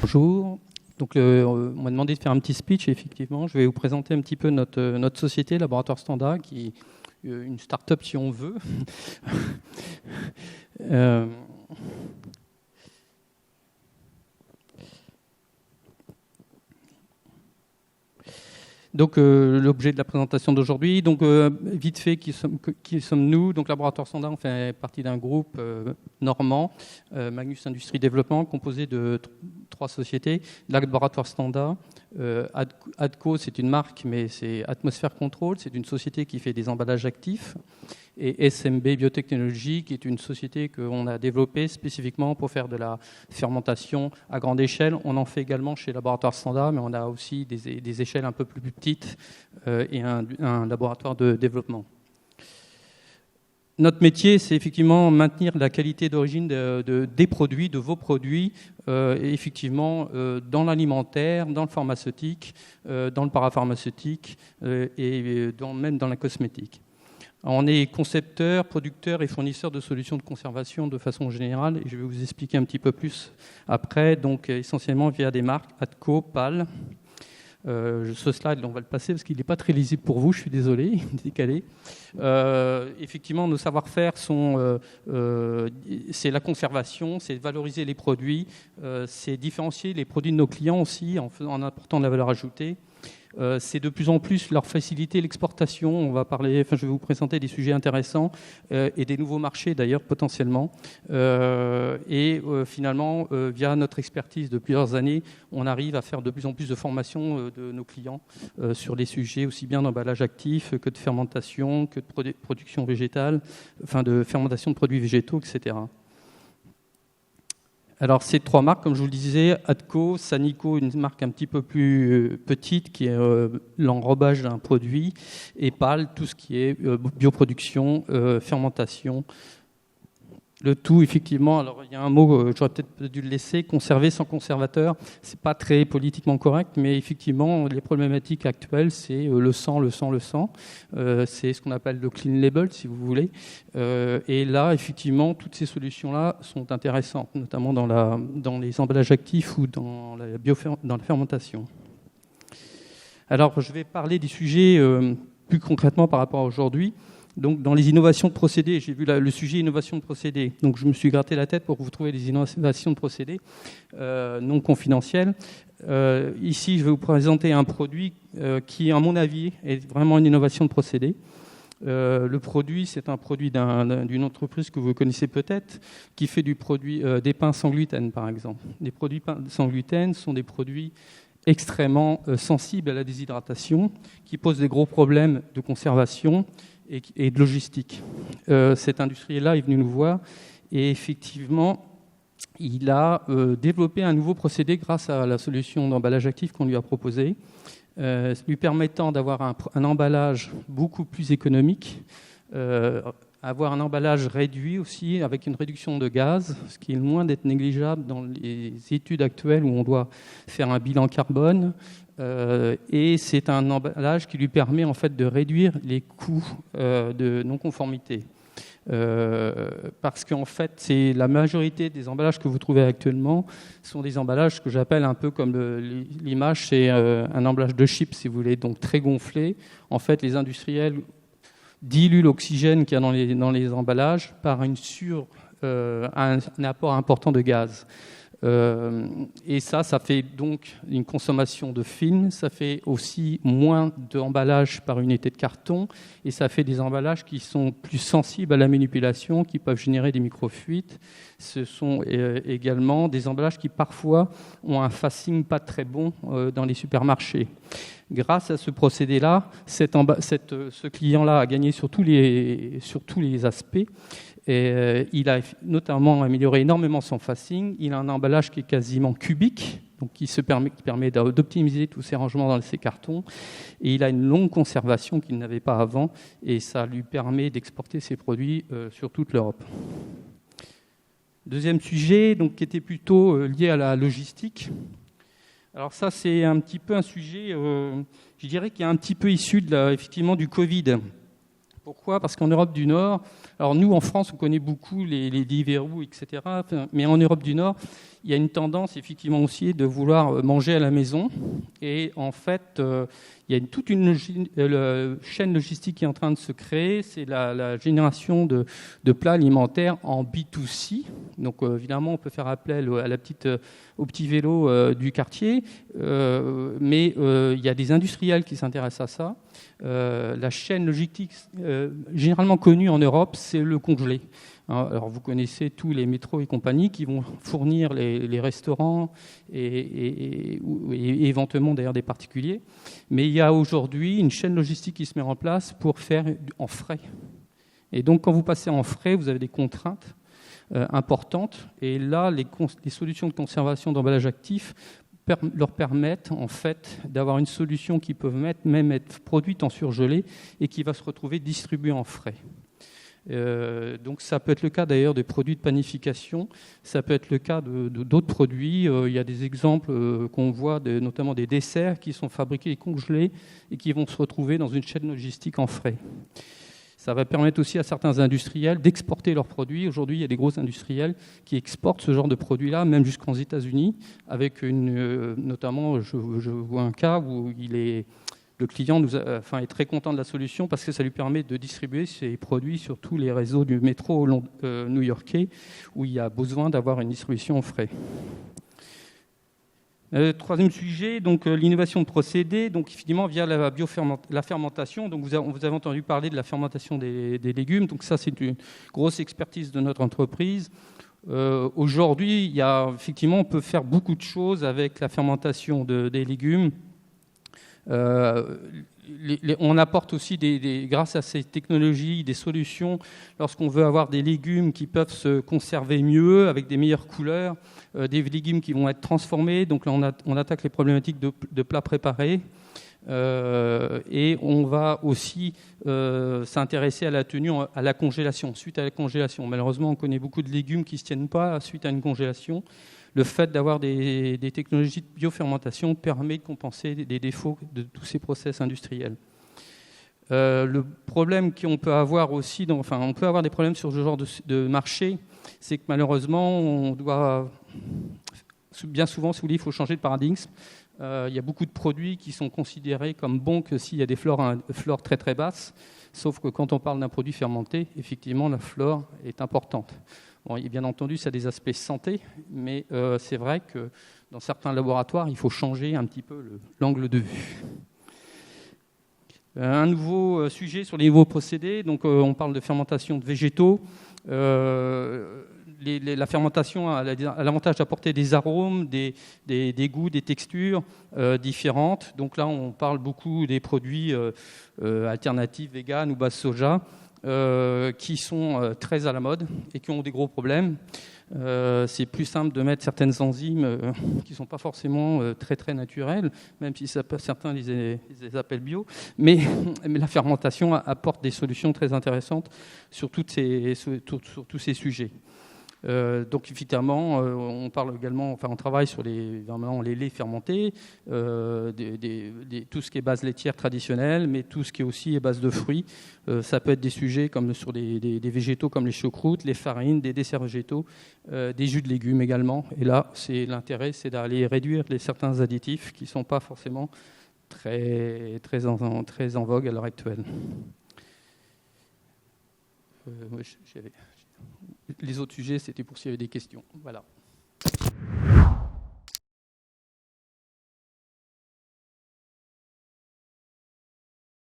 Bonjour. Donc, on m'a demandé de faire un petit speech et effectivement, je vais vous présenter un petit peu notre société, Laboratoire Standa, qui est une start-up si on veut. Donc, l'objet de la présentation d'aujourd'hui. Donc, vite fait, qui sommes-nous? Donc, Laboratoire Standa, on fait partie d'un groupe normand, Magnus Industrie Développement, composé de 3 sociétés. Laboratoire Standa, Adco, c'est une marque, mais c'est Atmosphère Control, c'est une société qui fait des emballages actifs. Et SMB Biotechnologie, qui est une société qu'on a développée spécifiquement pour faire de la fermentation à grande échelle. On en fait également chez Laboratoire Standa, mais on a aussi des échelles un peu plus petites et un laboratoire de développement. Notre métier, c'est effectivement maintenir la qualité d'origine des produits, de vos produits, et effectivement dans l'alimentaire, dans le pharmaceutique, dans le parapharmaceutique et même dans la cosmétique. On est concepteur, producteur et fournisseur de solutions de conservation de façon générale, et je vais vous expliquer un petit peu plus après, donc essentiellement via des marques Adco, PAL. Ce slide, on va le passer parce qu'il n'est pas très lisible pour vous, je suis désolé, il est décalé. Effectivement, nos savoir-faire c'est la conservation, c'est valoriser les produits, c'est différencier les produits de nos clients aussi en apportant de la valeur ajoutée. C'est de plus en plus leur faciliter l'exportation. Je vais vous présenter des sujets intéressants et des nouveaux marchés d'ailleurs potentiellement. Finalement, via notre expertise de plusieurs années, on arrive à faire de plus en plus de formations de nos clients sur les sujets aussi bien d'emballage actif que de fermentation, que de production végétale, de fermentation de produits végétaux, etc. Alors, ces 3 marques, comme je vous le disais, Adco, Sanico, une marque un petit peu plus petite qui est l'enrobage d'un produit, et PAL, tout ce qui est bioproduction, fermentation. Le tout, effectivement, alors il y a un mot, j'aurais peut-être dû le laisser, conserver sans conservateur. C'est pas très politiquement correct, mais effectivement, les problématiques actuelles, c'est le sang. C'est ce qu'on appelle le clean label, si vous voulez. Et là, effectivement, toutes ces solutions-là sont intéressantes, notamment dans les emballages actifs ou dans la fermentation. Alors, je vais parler des sujets plus concrètement par rapport à aujourd'hui. Donc, dans les innovations de procédés, j'ai vu le sujet innovation de procédés. Donc, je me suis gratté la tête pour vous trouver des innovations de procédés non confidentielles. Ici, je vais vous présenter un produit qui, à mon avis, est vraiment une innovation de procédés. Le produit, c'est un produit d'une entreprise que vous connaissez peut-être, qui fait du produit des pains sans gluten, par exemple. Les produits sans gluten sont des produits extrêmement sensibles à la déshydratation, qui posent des gros problèmes de conservation et de logistique. Cet industriel-là est venu nous voir et effectivement, il a développé un nouveau procédé grâce à la solution d'emballage actif qu'on lui a proposée, lui permettant d'avoir un emballage beaucoup plus économique, avoir un emballage réduit aussi, avec une réduction de gaz, ce qui est loin d'être négligeable dans les études actuelles où on doit faire un bilan carbone. Et c'est un emballage qui lui permet en fait de réduire les coûts de non-conformité. Parce qu'en fait, c'est la majorité des emballages que vous trouvez actuellement sont des emballages que j'appelle un peu comme l'image, c'est un emballage de chips, si vous voulez, donc très gonflé. En fait, les industriels diluent l'oxygène qu'il y a dans les emballages par un apport important de gaz. Et ça fait donc une consommation de film, ça fait aussi moins d'emballage par unité de carton, et ça fait des emballages qui sont plus sensibles à la manipulation, qui peuvent générer des microfuites. Ce sont également des emballages qui parfois ont un facing pas très bon dans les supermarchés. Grâce à ce procédé-là, ce client-là a gagné sur tous les aspects. Et il a notamment amélioré énormément son facing. Il a un emballage qui est quasiment cubique, donc qui permet d'optimiser tous ces rangements dans ces cartons. Et il a une longue conservation qu'il n'avait pas avant, et ça lui permet d'exporter ses produits sur toute l'Europe. Deuxième sujet, donc, qui était plutôt lié à la logistique. Alors ça, c'est un petit peu un sujet, je dirais, qui est un petit peu issu effectivement du Covid. Pourquoi ? Parce qu'en Europe du Nord, Alors nous, en France, on connaît beaucoup les Deliveroo, etc. Mais en Europe du Nord, il y a une tendance effectivement aussi de vouloir manger à la maison. Et en fait, il y a toute une chaîne logistique qui est en train de se créer. C'est la génération de plats alimentaires en B2C. Donc évidemment, on peut faire appel au petit vélo du quartier. Mais il y a des industriels qui s'intéressent à ça. La chaîne logistique généralement connue en Europe, c'est le congelé. Alors vous connaissez tous les métros et compagnie qui vont fournir les restaurants et éventuellement d'ailleurs des particuliers. Mais il y a aujourd'hui une chaîne logistique qui se met en place pour faire en frais. Et donc quand vous passez en frais, vous avez des contraintes importantes. Et là, les solutions de conservation d'emballage actif leur permettent en fait d'avoir une solution qui peut même être produite en surgelé et qui va se retrouver distribuée en frais. Donc ça peut être le cas d'ailleurs des produits de panification, ça peut être le cas d'autres produits. Il y a des exemples qu'on voit, notamment des desserts qui sont fabriqués et congelés et qui vont se retrouver dans une chaîne logistique en frais. Ça va permettre aussi à certains industriels d'exporter leurs produits. Aujourd'hui, il y a des gros industriels qui exportent ce genre de produits-là, même jusqu'aux États-Unis, avec notamment, je vois un cas où le client est très content de la solution parce que ça lui permet de distribuer ses produits sur tous les réseaux du métro new-yorkais où il y a besoin d'avoir une distribution en frais. Troisième sujet, donc l'innovation de procédés, donc évidemment via la fermentation. Donc vous avez entendu parler de la fermentation des légumes. Donc ça, c'est une grosse expertise de notre entreprise. Aujourd'hui, effectivement, on peut faire beaucoup de choses avec la fermentation des légumes. On apporte aussi, grâce à ces technologies, des solutions lorsqu'on veut avoir des légumes qui peuvent se conserver mieux, avec des meilleures couleurs, des légumes qui vont être transformés. Donc là, on attaque les problématiques de plats préparés. Et on va aussi s'intéresser à la tenue, à la congélation, suite à la congélation. Malheureusement, on connaît beaucoup de légumes qui ne se tiennent pas suite à une congélation. Le fait d'avoir des technologies de biofermentation permet de compenser des défauts de tous ces process industriels. Le problème qu'on peut avoir aussi, on peut avoir des problèmes sur ce genre de marché, c'est que malheureusement, on doit bien souvent, si vous voulez, il faut changer de paradigme. Il y a beaucoup de produits qui sont considérés comme bons que s'il y a des flores très très basses, sauf que quand on parle d'un produit fermenté, effectivement, la flore est importante. Bon, et bien entendu, ça a des aspects santé, mais c'est vrai que dans certains laboratoires, il faut changer un petit peu l'angle de vue. Un nouveau sujet sur les nouveaux procédés. Donc, on parle de fermentation de végétaux. La fermentation a l'avantage d'apporter des arômes, des goûts, des textures différentes. Donc là, on parle beaucoup des produits alternatifs, véganes ou base soja. Qui sont très à la mode et qui ont des gros problèmes. C'est plus simple de mettre certaines enzymes qui ne sont pas forcément très très naturelles, même si certains les appellent bio. Mais la fermentation apporte des solutions très intéressantes sur tous ces sujets. Donc évidemment, on parle également, on travaille sur les laits fermentés, tout ce qui est base laitière traditionnelle, mais tout ce qui est aussi base de fruits. Ça peut être des sujets comme sur des végétaux comme les choucroutes, les farines, des desserts végétaux, des jus de légumes également. Et là, l'intérêt, c'est d'aller réduire certains additifs qui ne sont pas forcément très en vogue à l'heure actuelle. Les autres sujets, c'était pour s'il y avait des questions. Voilà.